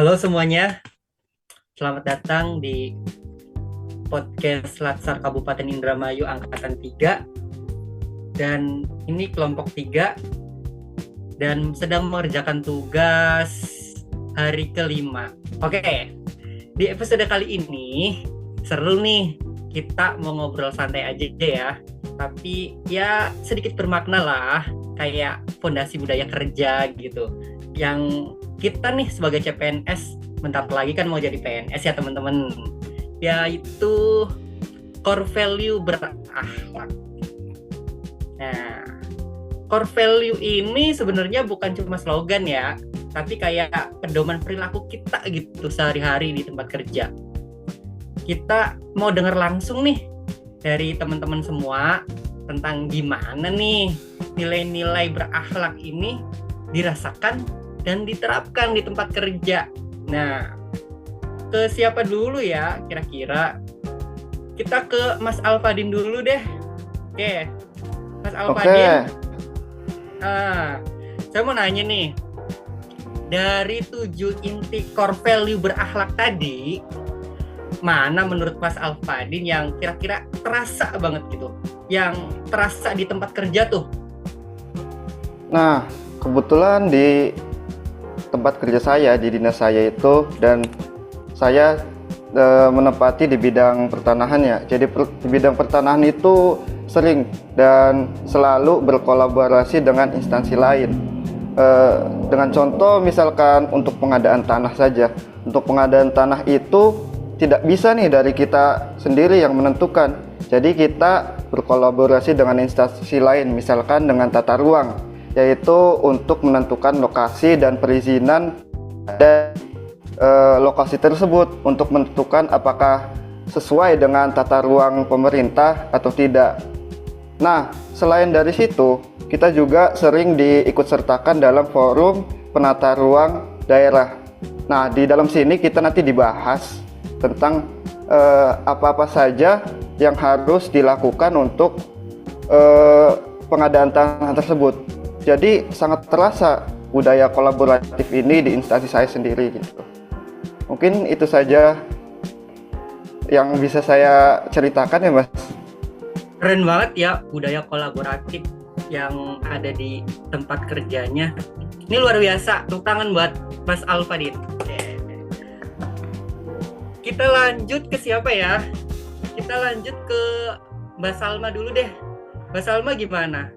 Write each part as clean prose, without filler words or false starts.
Halo semuanya, selamat datang di podcast Latsar Kabupaten Indramayu Angkatan 3. Dan ini kelompok 3 dan sedang mengerjakan tugas hari kelima. Oke, di episode kali ini seru nih, kita mau ngobrol santai aja ya. Tapi ya sedikit bermakna lah, kayak fondasi budaya kerja gitu. Yang kita nih sebagai CPNS bentar lagi kan mau jadi PNS ya teman-teman, yaitu core value berakhlak. Nah, core value ini sebenarnya bukan cuma slogan ya, tapi kayak pedoman perilaku kita gitu sehari-hari di tempat kerja. Kita mau dengar langsung nih dari teman-teman semua tentang gimana nih nilai-nilai berakhlak ini dirasakan dan diterapkan di tempat kerja. Nah, ke siapa dulu ya kira-kira? Kita ke Mas Alfadin dulu deh. Oke, Mas Alfadin. Saya mau nanya nih, dari 7 inti core value berakhlak tadi, mana menurut Mas Alfadin yang kira-kira terasa banget gitu, yang terasa di tempat kerja tuh? Nah, kebetulan di tempat kerja saya, di dinas saya itu, dan saya menempati di bidang pertanahan ya. Jadi di bidang pertanahan itu sering dan selalu berkolaborasi dengan instansi lain. Dengan contoh misalkan untuk pengadaan tanah saja. Untuk pengadaan tanah itu tidak bisa nih dari kita sendiri yang menentukan. Jadi kita berkolaborasi dengan instansi lain, misalkan dengan tata ruang, yaitu untuk menentukan lokasi dan perizinan dan lokasi tersebut untuk menentukan apakah sesuai dengan tata ruang pemerintah atau tidak. Nah, selain dari situ, kita juga sering diikut sertakan dalam forum penata ruang daerah. Nah, di dalam sini kita nanti dibahas tentang apa-apa saja yang harus dilakukan untuk pengadaan tanah tersebut. Jadi sangat terasa budaya kolaboratif ini di instansi saya sendiri gitu. Mungkin itu saja yang bisa saya ceritakan ya, Mas. Keren banget ya budaya kolaboratif yang ada di tempat kerjanya. Ini luar biasa. Tepuk tangan buat Mas Alfadin. Kita lanjut ke siapa ya? Kita lanjut ke Mbak Salma dulu deh. Mbak Salma gimana?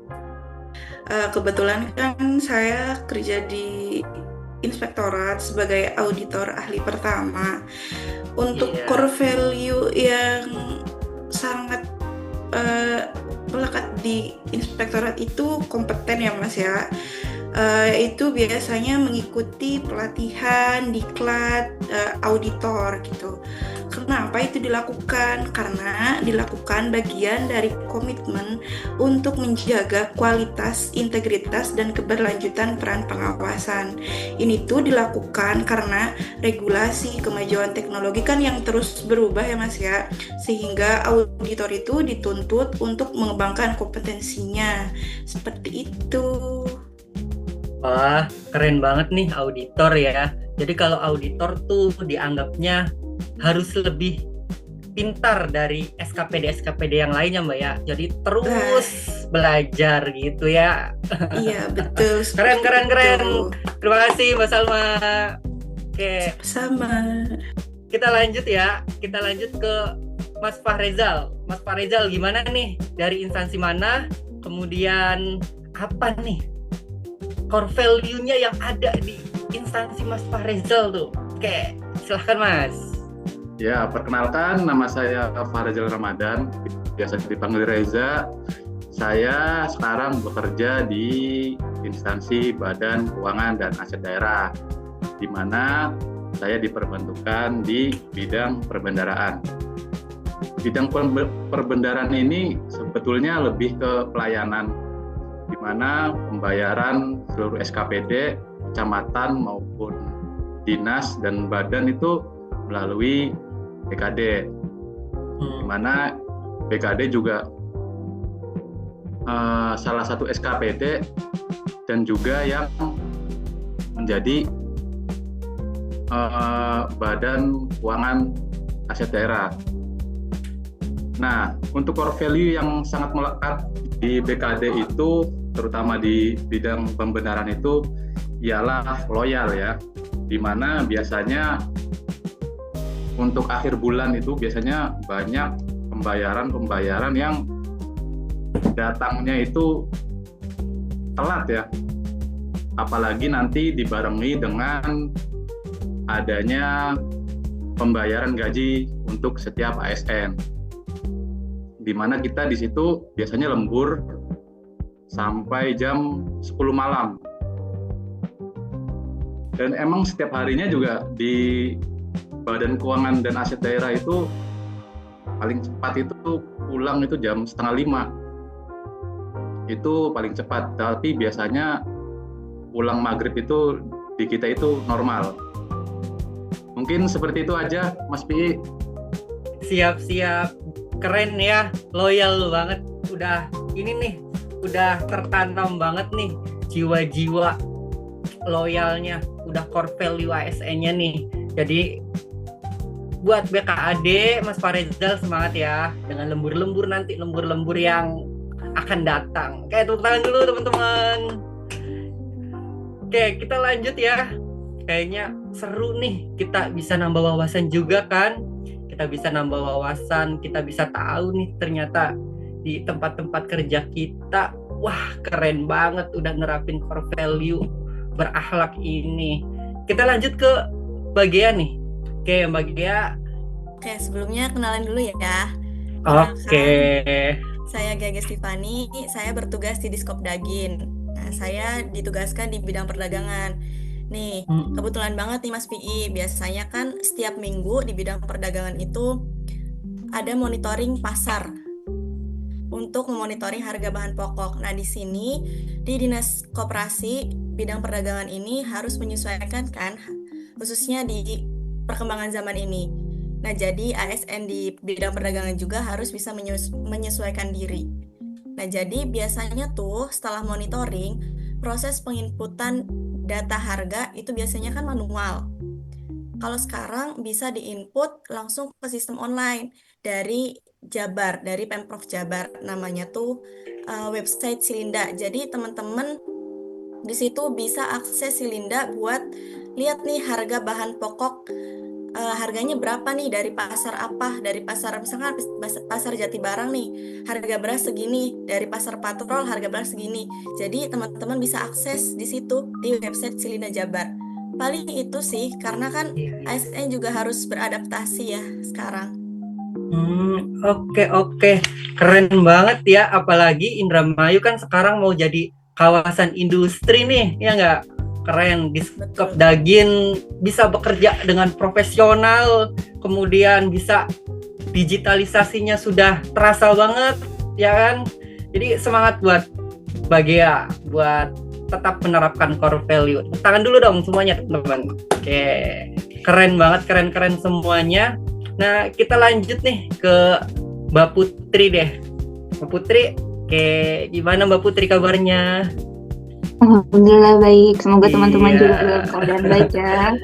Kebetulan kan saya kerja di inspektorat sebagai auditor ahli pertama. Untuk core value yang sangat melekat di inspektorat itu kompeten ya Mas ya. Itu biasanya mengikuti pelatihan diklat auditor gitu. Kenapa itu dilakukan? Karena dilakukan bagian dari komitmen untuk menjaga kualitas, integritas, dan keberlanjutan peran pengawasan. Ini tuh dilakukan karena regulasi kemajuan teknologi kan yang terus berubah ya Mas ya, sehingga auditor itu dituntut untuk mengembangkan kompetensinya. Seperti itu. Wah, keren banget nih auditor ya. Jadi kalau auditor tuh dianggapnya harus lebih pintar dari SKPD yang lainnya Mbak ya. Jadi terus belajar gitu ya. Iya, betul. Keren. Terima kasih Mbak Salma. Oke. Sama. Kita lanjut ya. Kita lanjut ke Mas Fahrezal. Mas Fahrezal gimana nih? Dari instansi mana? Kemudian apa nih core value-nya yang ada di instansi Mas Fahrezal tuh? Oke, silahkan Mas. Ya, perkenalkan nama saya Fahrezal Ramadan, biasa dipanggil Reza. Saya sekarang bekerja di instansi Badan Keuangan dan Aset Daerah, di mana saya diperbantukan di bidang perbendaraan. Bidang perbendaraan ini sebetulnya lebih ke pelayanan, di mana pembayaran seluruh SKPD, kecamatan maupun dinas dan badan itu melalui BKD, di mana BKD juga salah satu SKPD dan juga yang menjadi Badan Keuangan Aset Daerah. Nah, untuk core value yang sangat melekat di BKD itu, terutama di bidang pembenaran itu, ialah loyal ya, di mana biasanya untuk akhir bulan itu biasanya banyak pembayaran yang datangnya itu telat ya, apalagi nanti dibarengi dengan adanya pembayaran gaji untuk setiap ASN, di mana kita di situ biasanya lembur sampai jam 10 malam. Dan emang setiap harinya juga di Badan Keuangan dan Aset Daerah itu paling cepat itu pulang itu jam 4:30. Itu paling cepat, tapi biasanya pulang maghrib itu di kita itu normal. Mungkin seperti itu aja, Mas Pi. Siap-siap, keren ya, loyal lu banget. Udah ini nih, udah tertanam banget nih jiwa-jiwa loyalnya, udah core value ASN-nya nih. Jadi buat BKAD, Mas Farizal semangat ya dengan lembur-lembur nanti, lembur-lembur yang akan datang. Oke, tepuk tangan dulu teman-teman. Oke, kita lanjut ya. Kayaknya seru nih, kita bisa nambah wawasan juga kan. Kita bisa nambah wawasan, kita bisa tahu nih ternyata di tempat-tempat kerja kita, wah keren banget udah nerapin core value berakhlak ini. Kita lanjut ke bagian nih. Oke, Mbak Gia. Oke, sebelumnya kenalan dulu ya. Oke. Saya Gage Stefani, saya bertugas di Diskop Dagin. Nah, saya ditugaskan di bidang perdagangan. Nih, kebetulan banget nih Mas PI, biasanya kan setiap minggu di bidang perdagangan itu ada monitoring pasar untuk memonitoring harga bahan pokok. Nah, di sini di Dinas Koperasi bidang perdagangan ini harus menyesuaikan kan, khususnya di perkembangan zaman ini. Nah, jadi ASN di bidang perdagangan juga harus bisa menyesuaikan diri. Nah, jadi biasanya tuh setelah monitoring, proses penginputan data harga itu biasanya kan manual. Kalau sekarang bisa diinput langsung ke sistem online dari Jabar, dari Pemprov Jabar, namanya tuh website Silinda. Jadi teman-teman di situ bisa akses Silinda buat lihat nih harga bahan pokok, harganya berapa nih dari pasar apa, dari pasar misalkan pasar Jati Barang nih harga beras segini, dari pasar Patrol harga beras segini. Jadi teman-teman bisa akses di situ di website Silinda Jabar. Paling itu sih, karena kan ASN juga harus beradaptasi ya sekarang. Oke. Keren banget ya, apalagi Indramayu kan sekarang mau jadi kawasan industri nih, ya nggak? Keren, Diskop Dagin bisa bekerja dengan profesional, kemudian bisa digitalisasinya sudah terasa banget, ya kan? Jadi semangat buat Bagia, buat tetap menerapkan core value. Tangan dulu dong semuanya teman-teman. Oke, keren banget, keren semuanya. Nah, kita lanjut nih ke Mbak Putri deh. Mbak Putri, oke, gimana Mbak Putri kabarnya? Alhamdulillah baik, semoga teman-teman juga dalam keadaan baik ya.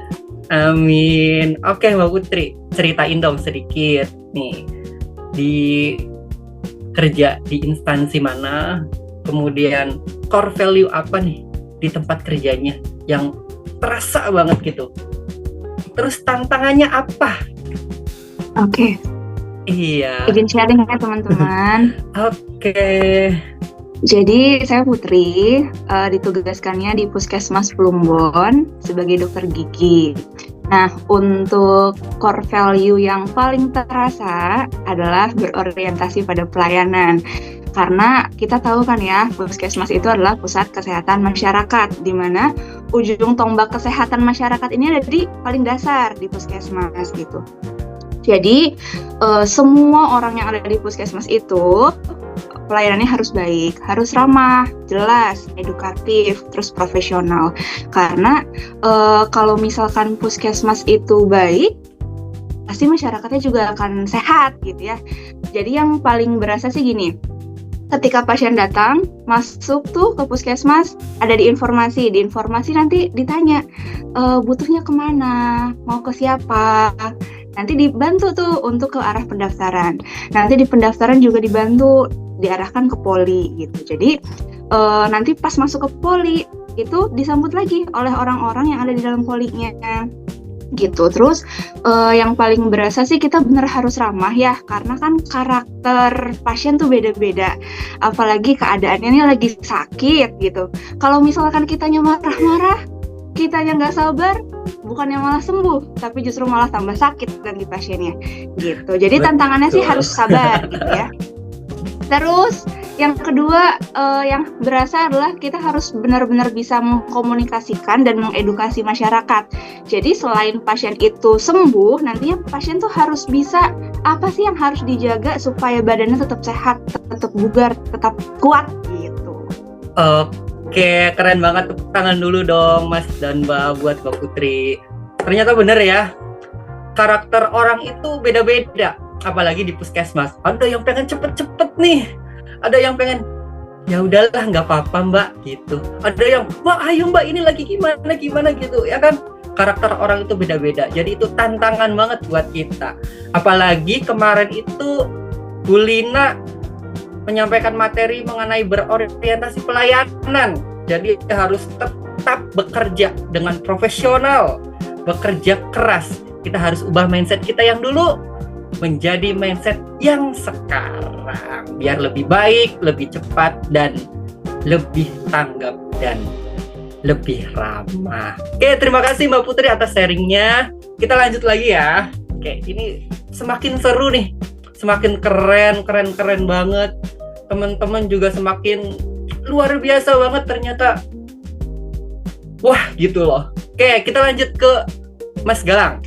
Amin. Oke Mbak Putri, ceritain dong sedikit nih, di kerja di instansi mana, kemudian core value apa nih di tempat kerjanya yang terasa banget gitu. Terus tantangannya apa? Oke. Iya. Izin sharing ya teman-teman. Oke. Jadi saya Putri, ditugaskannya di Puskesmas Plumbon sebagai dokter gigi. Nah, untuk core value yang paling terasa adalah berorientasi pada pelayanan. Karena kita tahu kan ya, Puskesmas itu adalah pusat kesehatan masyarakat, di mana ujung tombak kesehatan masyarakat ini ada di paling dasar di Puskesmas gitu. Jadi semua orang yang ada di Puskesmas itu pelayanannya harus baik, harus ramah, jelas, edukatif, terus profesional. Karena kalau misalkan Puskesmas itu baik, pasti masyarakatnya juga akan sehat gitu ya. Jadi yang paling berasa sih gini, ketika pasien datang, masuk tuh ke puskesmas, ada di informasi nanti ditanya, butuhnya kemana, mau ke siapa, nanti dibantu tuh untuk ke arah pendaftaran. Nanti di pendaftaran juga dibantu, diarahkan ke poli gitu. Jadi nanti pas masuk ke poli, itu disambut lagi oleh orang-orang yang ada di dalam polinya gitu. Terus yang paling berasa sih kita bener harus ramah ya, karena kan karakter pasien tuh beda-beda, apalagi keadaannya ini lagi sakit gitu. Kalau misalkan kitanya marah-marah, kitanya nggak sabar, bukannya malah sembuh, tapi justru malah tambah sakit nanti pasiennya gitu. Jadi tantangannya sih harus sabar gitu ya. Terus yang kedua yang berasa adalah kita harus benar-benar bisa mengkomunikasikan dan mengedukasi masyarakat. Jadi selain pasien itu sembuh, nantinya pasien tuh harus bisa apa sih yang harus dijaga supaya badannya tetap sehat, tetap bugar, tetap kuat gitu. Oke, keren banget. Tepuk tangan dulu dong Mas dan Mbak buat Mbak Putri. Ternyata bener ya, karakter orang itu beda-beda. Apalagi di puskesmas, ada yang pengen cepet-cepet nih, ada yang pengen ya udahlah nggak apa-apa Mbak gitu, ada yang Mbak ayo Mbak ini lagi gimana gitu ya kan. Karakter orang itu beda-beda, jadi itu tantangan banget buat kita. Apalagi kemarin itu Bu Lina menyampaikan materi mengenai berorientasi pelayanan, jadi harus tetap bekerja dengan profesional, bekerja keras. Kita harus ubah mindset kita yang dulu menjadi mindset yang sekarang, biar lebih baik, lebih cepat, dan lebih tanggap dan lebih ramah. Oke, terima kasih Mbak Putri atas sharingnya. Kita lanjut lagi ya. Oke, ini semakin seru nih, semakin keren banget. Teman-teman juga semakin luar biasa banget ternyata. Wah, gitu loh. Oke, kita lanjut ke Mas Galang.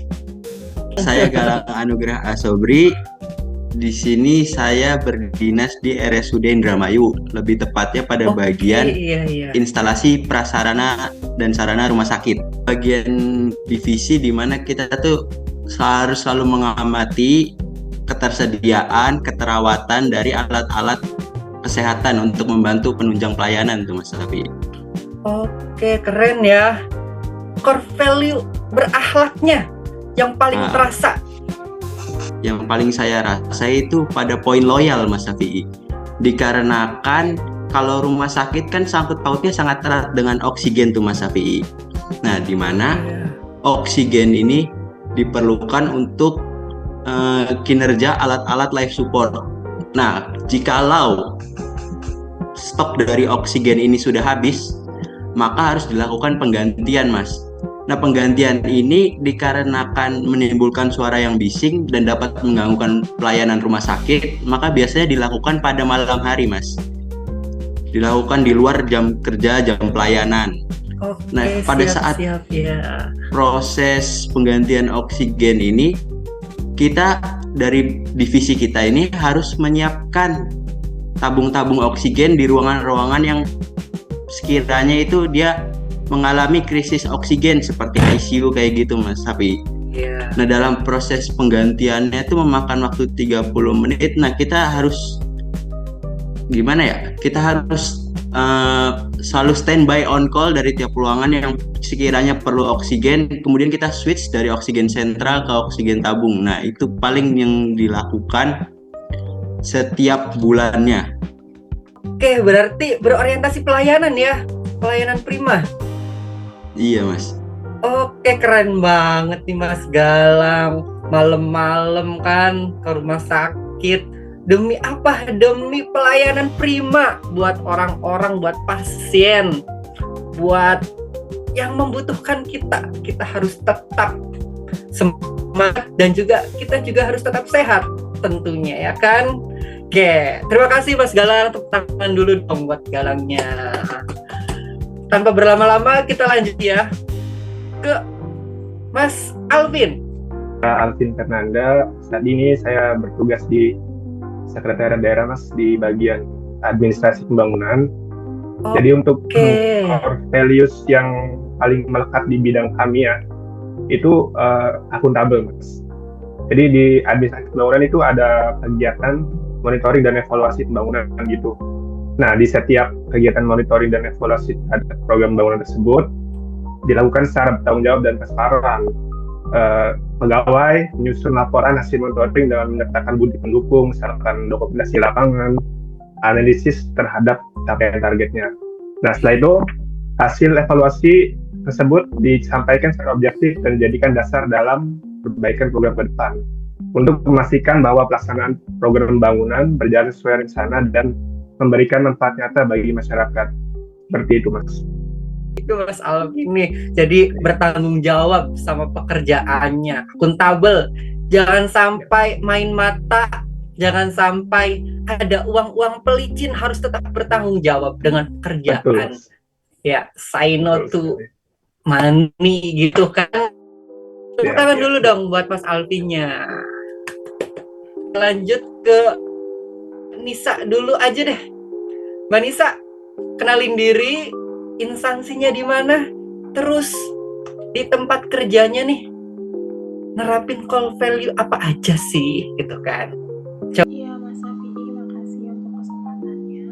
Saya Galang Anugrah Asobri. Di sini saya berdinas di RSUD Indramayu, lebih tepatnya pada bagian instalasi prasarana dan sarana rumah sakit. Bagian divisi di mana kita tuh harus selalu mengamati ketersediaan, keterawatan dari alat-alat kesehatan untuk membantu penunjang pelayanan tuh Mas Safi. Oke, keren ya. Core value berakhlaknya yang paling terasa. Yang paling saya rasa itu pada poin loyal Mas Safi. Dikarenakan kalau rumah sakit kan sangkut pautnya sangat erat dengan oksigen tuh Mas Safi. Nah, di mana oksigen ini diperlukan untuk kinerja alat-alat life support. Nah, jikalau stok dari oksigen ini sudah habis, maka harus dilakukan penggantian Mas. Nah, penggantian ini dikarenakan menimbulkan suara yang bising dan dapat mengganggukan pelayanan rumah sakit, maka biasanya dilakukan pada malam hari Mas. Dilakukan di luar jam kerja, jam pelayanan. Nah, pada saat proses penggantian oksigen ini, kita dari divisi kita ini harus menyiapkan tabung-tabung oksigen di ruangan-ruangan yang sekiranya itu dia mengalami krisis oksigen seperti ICU kayak gitu Mas Safi. Nah, dalam proses penggantiannya itu memakan waktu 30 menit. Nah, kita harus gimana ya? Kita harus selalu standby on call dari tiap ruangan yang sekiranya perlu oksigen, kemudian kita switch dari oksigen sentral ke oksigen tabung. Nah, itu paling yang dilakukan setiap bulannya. Oke, berarti berorientasi pelayanan ya, pelayanan prima. Iya Mas. Oke, keren banget nih Mas Galang. Malam-malam kan ke rumah sakit. Demi apa? Demi pelayanan prima buat orang-orang, buat pasien, buat yang membutuhkan kita. Kita harus tetap semangat dan juga kita juga harus tetap sehat tentunya ya kan. Oke, terima kasih Mas Galang. Tepuk tangan dulu dong buat Galangnya. Tanpa berlama-lama kita lanjut ya ke Mas Alvin. Alvin Fernanda. Saat ini saya bertugas di Sekretariat Daerah Mas di bagian administrasi pembangunan. Jadi untuk core values yang paling melekat di bidang kami ya itu akuntabel Mas. Jadi di administrasi pembangunan itu ada kegiatan monitoring dan evaluasi pembangunan gitu. Nah, di setiap kegiatan monitoring dan evaluasi terhadap program pembangunan tersebut dilakukan secara bertanggung jawab dan transparan. Pegawai menyusun laporan hasil monitoring dengan menyertakan bukti pendukung, misalkan dokumentasi lapangan, analisis terhadap capaian targetnya. Nah, setelah itu hasil evaluasi tersebut disampaikan secara objektif dan dijadikan dasar dalam perbaikan program ke depan untuk memastikan bahwa pelaksanaan program pembangunan berjalan sesuai rencana dan memberikan manfaat nyata bagi masyarakat. Seperti itu, Mas. Itu Mas Alvin nih, jadi bertanggung jawab sama pekerjaannya, akuntabel, jangan sampai main mata, jangan sampai ada uang-uang pelicin, harus tetap bertanggung jawab dengan pekerjaan. Betul. Ya, say no to money gitu kan. Tepuk tangan dulu dong buat Mas Alvinnya. Lanjut ke Nisa dulu aja deh. Mbak Nisa, kenalin diri, instansinya di mana, terus di tempat kerjanya nih nerapin core value apa aja sih, gitu kan? Iya, Mas Safi'i, makasih untuk kesempatannya.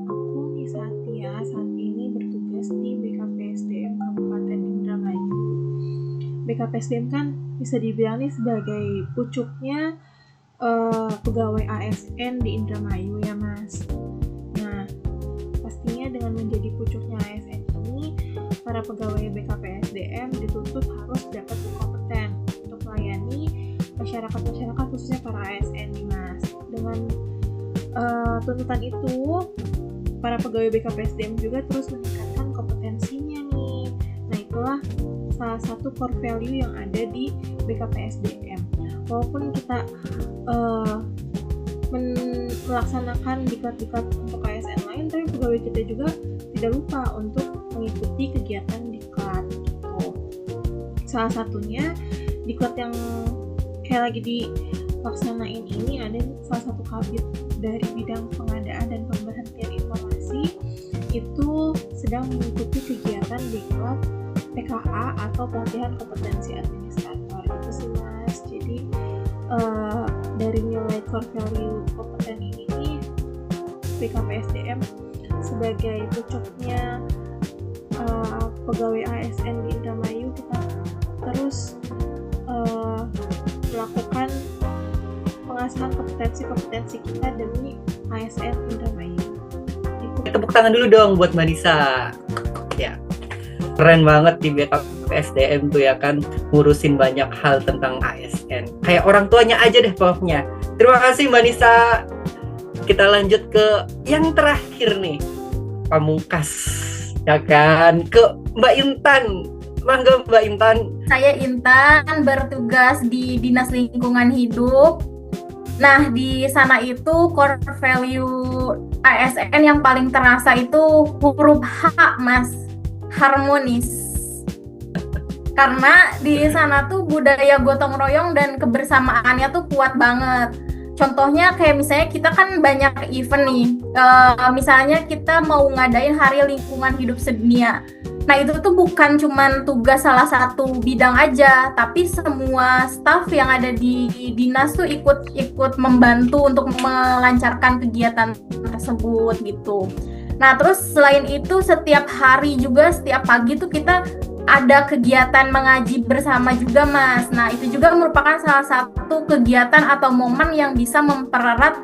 Aku Nisa Tia, saat ini bertugas di BKPSDM Kabupaten Indramayu. BKPSDM kan bisa dibilang nih sebagai pucuknya pegawai ASN di Indramayu ya, Mas. Nah, pastinya dengan menjadi pucuknya ASN ini, para pegawai BKPSDM dituntut harus dapat berkompeten untuk melayani masyarakat khususnya para ASN nih, Mas. Dengan tuntutan itu, para pegawai BKPSDM juga terus meningkatkan kompetensinya nih. Nah, itulah salah satu core value yang ada di BKPSDM. Walaupun kita melaksanakan diklat-diklat untuk ASN lain, tapi pegawai kita juga tidak lupa untuk mengikuti kegiatan diklat gitu. Salah satunya diklat yang kayak lagi dilaksanain ini ada salah satu kabid dari bidang pengadaan dan pemberhentian informasi itu sedang mengikuti kegiatan diklat PKA atau pelatihan kompetensi administrator itu sih, Mas. Jadi dari nilai core value kompeten ini BKPSDM sebagai pucuknya pegawai ASN di Indramayu, kita terus melakukan pengasahan kompetensi kita demi ASN Indramayu. Tepuk tangan dulu dong buat Mbak Nisa. Ya, keren banget di BKPSDM tuh ya kan, ngurusin banyak hal tentang ASN. Kayak orang tuanya aja deh pokoknya. Terima kasih Mbak Nisa. Kita lanjut ke yang terakhir nih, Pamungkas, ya kan, ke Mbak Intan. Mangga Mbak Intan. Saya Intan, bertugas di Dinas Lingkungan Hidup. Nah, di sana itu core value ASN yang paling terasa itu huruf H, Mas. Harmonis. Karena di sana tuh budaya gotong royong dan kebersamaannya tuh kuat banget. Contohnya kayak misalnya kita kan banyak event nih, misalnya kita mau ngadain Hari Lingkungan Hidup Sedunia. Nah itu tuh bukan cuman tugas salah satu bidang aja, tapi semua staf yang ada di dinas tuh ikut membantu untuk melancarkan kegiatan tersebut gitu. Nah terus selain itu setiap hari juga, setiap pagi tuh kita ada kegiatan mengaji bersama juga, Mas. Nah itu juga merupakan salah satu kegiatan atau momen yang bisa mempererat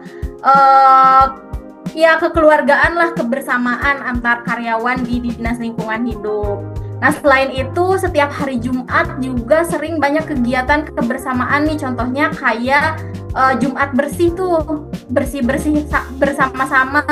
ya kekeluargaan lah, kebersamaan antar karyawan di Dinas Lingkungan Hidup. Nah selain itu setiap hari Jumat juga sering banyak kegiatan kebersamaan nih, contohnya kayak Jumat bersih tuh, bersih-bersih bersama-sama.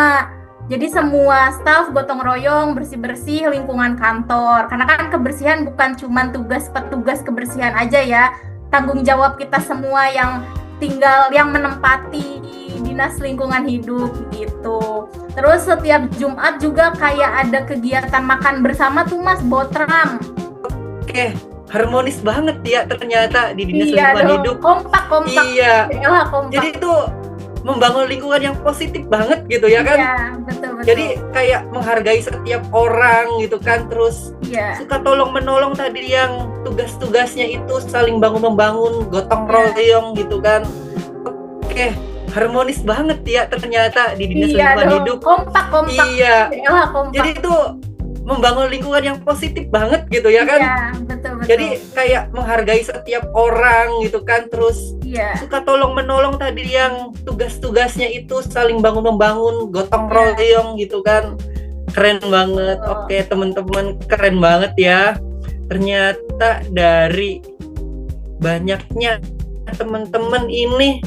Jadi semua staf gotong royong bersih-bersih lingkungan kantor. Karena kan kebersihan bukan cuma tugas petugas kebersihan aja ya, tanggung jawab kita semua yang tinggal, yang menempati Dinas Lingkungan Hidup gitu. Terus setiap Jumat juga kayak ada kegiatan makan bersama tuh, Mas, botram. Oke, harmonis banget ya ternyata di Dinas Lingkungan Hidup. Kompak. Iya. Kompak. Jadi itu membangun lingkungan yang positif banget gitu ya kan? Iya, betul. Jadi kayak menghargai setiap orang gitu kan, terus suka tolong-menolong tadi yang tugas-tugasnya itu saling bangun-membangun, gotong royong gitu kan. Oke, harmonis banget ya ternyata di dinas Iya lingkungan dong, hidup. kompak. Iya. Yalah, kompak. Jadi itu membangun lingkungan yang positif banget gitu ya kan. Iya, betul. Jadi kayak menghargai setiap orang gitu kan, terus Iya. suka tolong menolong tadi yang tugas-tugasnya itu saling bangun-membangun, gotong Iya. royong gitu kan. Keren banget. Oh. Oke, teman-teman, keren banget ya. Ternyata dari banyaknya teman-teman ini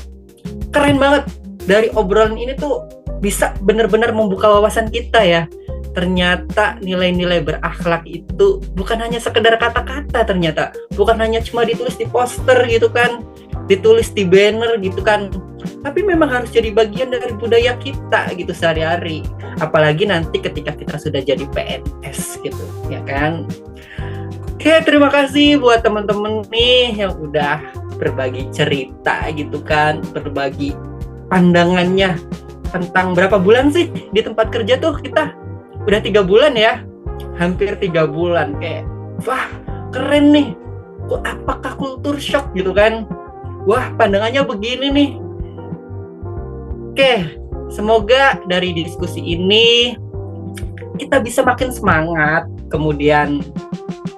keren banget. Dari obrolan ini tuh bisa benar-benar membuka wawasan kita ya. Ternyata nilai-nilai berakhlak itu bukan hanya sekedar kata-kata, ternyata bukan hanya cuma ditulis di poster gitu kan, ditulis di banner gitu kan, tapi memang harus jadi bagian dari budaya kita gitu sehari-hari, apalagi nanti ketika kita sudah jadi PNS gitu ya kan. Oke, terima kasih buat teman-teman nih yang udah berbagi cerita gitu kan, berbagi pandangannya tentang berapa bulan sih di tempat kerja tuh kita. Udah 3 bulan ya, hampir 3 bulan. Kayak, wah keren nih, kok apakah kultur shock gitu kan. Wah pandangannya begini nih. Oke, semoga dari diskusi ini kita bisa makin semangat, kemudian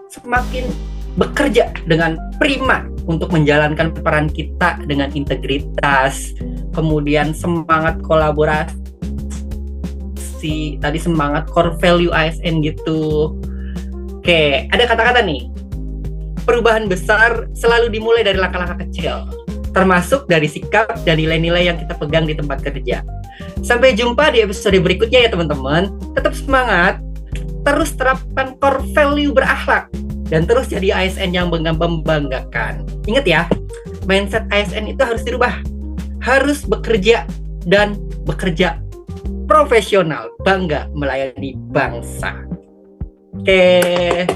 semakin bekerja dengan prima untuk menjalankan peran kita dengan integritas, kemudian semangat kolaborasi, tadi semangat core value ASN gitu. Oke, ada kata-kata nih. Perubahan besar selalu dimulai dari langkah-langkah kecil, termasuk dari sikap dan nilai-nilai yang kita pegang di tempat kerja. Sampai jumpa di episode berikutnya ya teman-teman. Tetap semangat, terus terapkan core value berakhlak, dan terus jadi ASN yang membanggakan. Ingat ya, mindset ASN itu harus dirubah. Harus bekerja dan bekerja profesional, bangga melayani bangsa. Oke.